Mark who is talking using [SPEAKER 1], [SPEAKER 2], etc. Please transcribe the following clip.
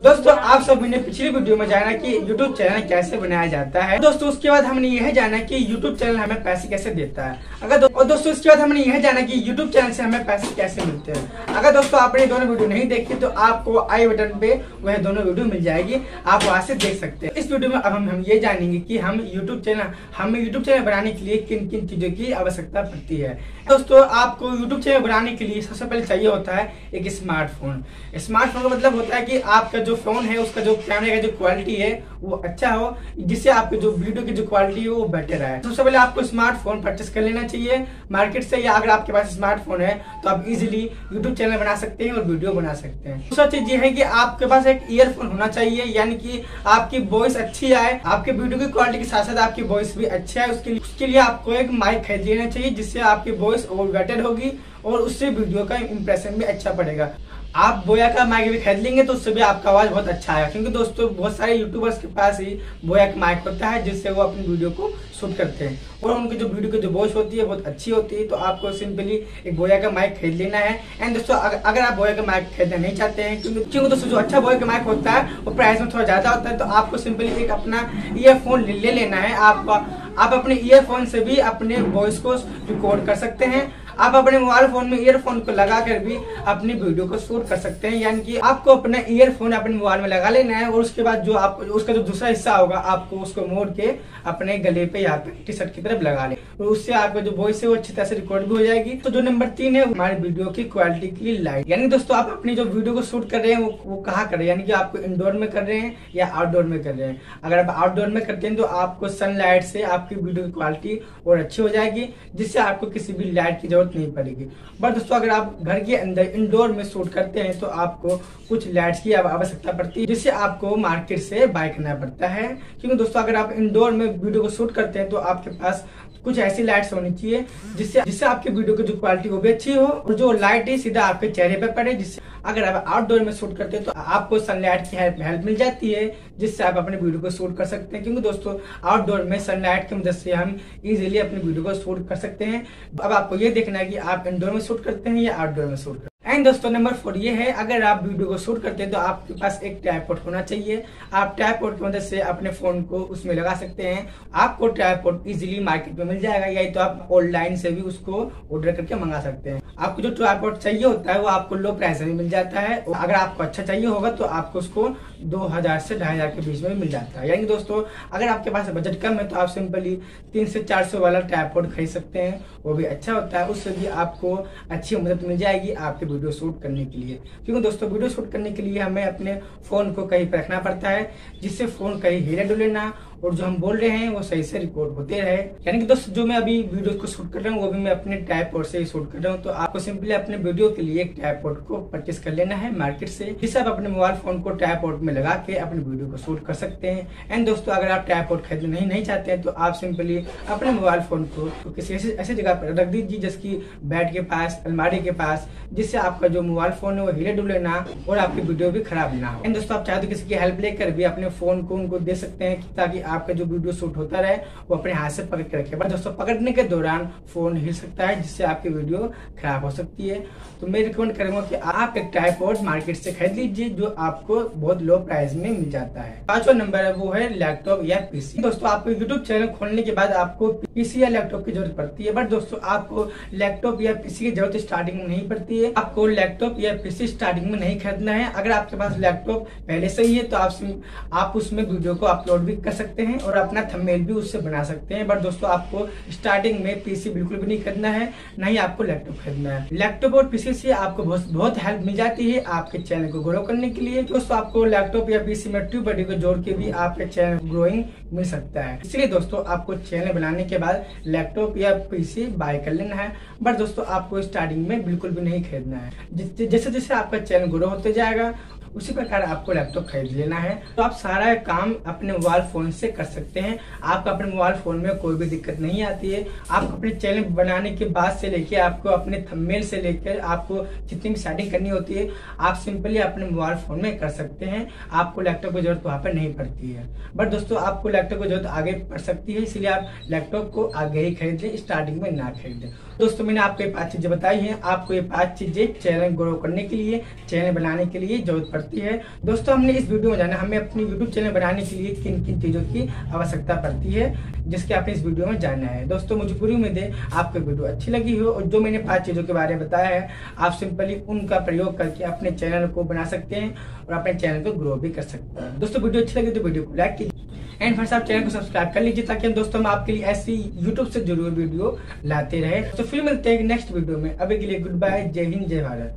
[SPEAKER 1] दोस्तों आप सब ने पिछली वीडियो में जाना कि YouTube चैनल कैसे बनाया जाता है। दोस्तों उसके बाद हमने यह जाना कि YouTube चैनल हमें पैसे कैसे देता है। और दोस्तों उसके बाद हमने यह जाना कि YouTube चैनल से हमें पैसे कैसे मिलते हैं। अगर दोस्तों आपने दोनों वीडियो नहीं देखी तो आपको आई बटन पे वह दोनों वीडियो मिल जाएगी, आप वहां से देख सकते हैं। इस वीडियो में अब हम ये जानेंगे कि हमें यूट्यूब चैनल बनाने के लिए किन किन चीजों की आवश्यकता पड़ती है। दोस्तों आपको यूट्यूब चैनल बनाने के लिए सबसे पहले चाहिए होता है एक स्मार्टफोन। स्मार्टफोन का मतलब होता है कि आपका जो फोन है उसका जो कैमरे का जो क्वालिटी है वो अच्छा हो, जिससे आपके जो वीडियो की जो क्वालिटी है वो बेटर है। सबसे पहले आपको स्मार्टफोन परचेस कर लेना चाहिए मार्केट से, या अगर आपके पास स्मार्टफोन है तो आप इजीली यूट्यूब चैनल बना सकते हैं और वीडियो बना सकते हैं। दूसरा चीज ये है कि आपके पास एक ईयरफोन होना चाहिए, यानी कि आपकी वॉइस अच्छी आए, आपके वीडियो की क्वालिटी के साथ साथ आपकी वॉइस भी अच्छी आए। उसके लिए आपको एक माइक खरीद लेना चाहिए, जिससे आपकी वॉइस और बेटर होगी और उससे वीडियो का इंप्रेशन भी अच्छा पड़ेगा। आप बोया का माइक भी खरीद लेंगे तो उससे भी आपका आवाज बहुत अच्छा आएगा, क्योंकि दोस्तों बहुत सारे यूट्यूबर्स के पास ही बोया का माइक होता है जिससे वो अपनी वीडियो को शूट करते हैं और उनकी जो वीडियो की जो वॉइस होती है बहुत अच्छी होती है। तो आपको सिंपली एक बोया का माइक खरीद लेना है। एंड दोस्तों अगर आप बोया का माइक खरीदना नहीं चाहते हैं, क्योंकि दोस्तों जो अच्छा बोया का माइक होता है वो प्राइस में थोड़ा ज्यादा होता है, तो आपको सिंपली एक अपना ईयरफोन ले लेना है। आप अपने ईयरफोन से भी अपने वॉइस को रिकॉर्ड कर सकते हैं। आप अपने मोबाइल फोन में ईयरफोन को लगाकर भी अपनी वीडियो को शूट कर सकते हैं, यानी कि आपको अपना ईयरफोन अपने मोबाइल में लगा लेना है और उसके बाद जो आप उसका जो दूसरा हिस्सा होगा आपको उसको मोड़ के अपने गले पे या पे टी शर्ट की तरफ लगा ले, तो उससे आपका जो वॉइस है वो अच्छी तरह से रिकॉर्ड भी हो जाएगी। तो जो नंबर 3 है हमारे वीडियो की क्वालिटी के लिए लाइट, यानी दोस्तों आप अपनी जो वीडियो को शूट कर रहे हैं वो कहाँ कर रहे हैं, यानी कि आपको इंडोर में कर रहे हैं या आउटडोर में कर रहे हैं। अगर आप आउटडोर में करते हैं तो आपको सनलाइट से आपकी वीडियो की क्वालिटी और अच्छी हो जाएगी, जिससे आपको किसी भी लाइट की जरूरत नहीं पड़ेगी। बट दोस्तों अगर आप घर के अंदर इंडोर में शूट करते हैं तो आपको कुछ लाइट्स की आवश्यकता पड़ती है, जिससे आपको मार्केट से बाय करना पड़ता है। क्योंकि दोस्तों अगर आप इंडोर में वीडियो को शूट करते हैं तो आपके पास कुछ ऐसी लाइट्स होनी चाहिए जिससे आपकी वीडियो की जो क्वालिटी वो भी अच्छी हो और जो लाइट है सीधा आपके चेहरे पे पड़े। जिससे अगर आप आउटडोर में शूट करते हैं तो आपको सनलाइट की हेल्प मिल जाती है, जिससे आप अपने वीडियो को शूट कर सकते हैं। क्योंकि दोस्तों आउटडोर में सनलाइट की मदद से हम इजीली अपनी वीडियो को शूट कर सकते हैं। अब आपको ये देखना है कि आप इंडोर में शूट करते हैं या आउटडोर में शूट करते हैं। एंड दोस्तों नंबर 4 ये है, अगर आप वीडियो को शूट करते हैं तो आपके पास एक ट्राइपॉड होना चाहिए। आप ट्राइपॉड की मदद से अपने फोन को उसमें लगा सकते हैं। आपको ट्राइपॉड इजीली मार्केट में मिल जाएगा, या तो आप ऑनलाइन से भी उसको ऑर्डर करके मंगा सकते हैं। आपको जो ट्राइपॉड चाहिए होता है वो आपको लो प्राइस में मिल जाता है। अगर आपको अच्छा चाहिए होगा तो आपको उसको 2000 से 2500 के बीच में मिल जाता है। यानी दोस्तों अगर आपके पास बजट कम है तो आप सिंपली 300 से 400 वाला ट्राइपॉड खरीद सकते हैं, वो भी अच्छा होता है। उससे भी आपको अच्छी मदद मिल जाएगी आपके वीडियो शूट करने के लिए। क्योंकि दोस्तों वीडियो शूट करने के लिए हमें अपने फोन को कहीं पर रखना पड़ता है, जिससे फोन कहीं हिले डुले ना और जो हम बोल रहे हैं वो सही से रिकॉर्ड होते रहे। यानी कि दोस्तों जो मैं अभी वीडियो को शूट कर रहा हूँ वो भी मैं अपने ट्राइपॉड से ही शूट कर रहा हूँ। तो आपको सिंपली अपने वीडियो के लिए एक ट्राइपॉड को परचेस कर लेना है मार्केट से, जिससे आप अपने मोबाइल फोन को ट्राइपॉड में लगा के अपने वीडियो को शूट कर सकते हैं। एंड दोस्तों अगर आप ट्राइपॉड खरीदना नहीं चाहते हैं तो आप सिंपली अपने मोबाइल फोन को किसी ऐसी जगह पर रख दीजिए जिसकी बेड के पास, अलमारी के पास, जिससे आपका जो मोबाइल फोन है वो हिले डुले ना और आपकी वीडियो भी खराब ना हो। एंड दोस्तों आप चाहे तो किसी की हेल्प लेकर भी अपने फोन को उनको दे सकते हैं, ताकि आपका जो वीडियो शूट होता रहे वो अपने हाथ से पकड़ के रखे। पर दोस्तों पकड़ने के दौरान फोन हिल सकता है, जिससे आपकी वीडियो खराब हो सकती है। तो मैं रिकमेंड करूंगा कि आप एक ट्राइपॉड मार्केट से खरीद लीजिए जो आपको बहुत लो प्राइस में मिल जाता है। 5वां नंबर है वो है लैपटॉप या पीसी। दोस्तों आपको यूट्यूब चैनल खोलने के बाद आपको पीसी या लैपटॉप की जरूरत पड़ती है, बट दोस्तों आपको लैपटॉप या पीसी की जरूरत स्टार्टिंग में नहीं पड़ती है। आपको लैपटॉप या पीसी स्टार्टिंग में नहीं खरीदना है। अगर आपके पास लैपटॉप पहले से ही है तो आप उसमें वीडियो को अपलोड भी कर सकते हैं और अपना थंबनेल भी उससे बना सकते हैं। बट दोस्तों आपको स्टार्टिंग में पीसी बिल्कुल भी नहीं खरीदना है, ना ही आपको लैपटॉप खरीदना है। लैपटॉप और पीसी से आपको बहुत हेल्प मिल जाती है आपके चैनल को ग्रो करने के लिए। दोस्तों आपको लैपटॉप या पीसी में ट्यूब बॉडी को जोड़ के भी आपके चैनल ग्रोइंग मिल सकता है। इसलिए दोस्तों आपको चैनल बनाने के बाद लैपटॉप या पीसी बाय कर लेना है, बट दोस्तों आपको स्टार्टिंग में बिल्कुल भी नहीं खरीदना है। जैसे जैसे आपका चैनल ग्रो होते जाएगा उसी प्रकार आपको लैपटॉप खरीद लेना है। तो आप सारा काम अपने मोबाइल फोन से कर सकते हैं। आपको अपने मोबाइल फोन में कोई भी दिक्कत नहीं आती है। आपको अपने चैनल बनाने के बाद से लेके आपको अपने थंबनेल से लेकर आपको जितनी भी सेटिंग करनी होती है आप सिंपली अपने मोबाइल फोन में कर सकते हैं। आपको लैपटॉप की जरूरत वहाँ पर नहीं पड़ती है। बट दोस्तों आपको लैपटॉप की जरूरत आगे पड़ सकती है, इसलिए आप लैपटॉप को आगे ही खरीद लें, स्टार्टिंग में ना खरीदें। दोस्तों मैंने आपको ये 5 चीजें बताई हैं। आपको ये 5 चीजें चैनल ग्रो करने के लिए, चैनल बनाने के लिए जरूरत पड़ती है। पड़ती है। दोस्तों हमने इस वीडियो में जाना हमें अपनी यूट्यूब चैनल बनाने के लिए किन किन चीजों की आवश्यकता पड़ती है, जिसके आपने इस वीडियो में जानना है। दोस्तों मुझे पूरी उम्मीद है आपको वीडियो अच्छी लगी हो और जो मैंने 5 चीजों के बारे में बताया है आप सिंपली उनका प्रयोग करके अपने चैनल को बना सकते हैं और अपने चैनल को ग्रो भी कर सकते हैं। दोस्तों वीडियो अच्छी लगी तो वीडियो को लाइक कीजिए एंड फ्रेंड्स आप चैनल को सब्सक्राइब कर लीजिए ताकि हम दोस्तों हम आपके लिए ऐसी यूट्यूब से जुड़ी हुई वीडियो लाते रहे। तो फिर मिलते हैं नेक्स्ट वीडियो में। अभी के लिए गुड बाय, जय हिंद, जय भारत।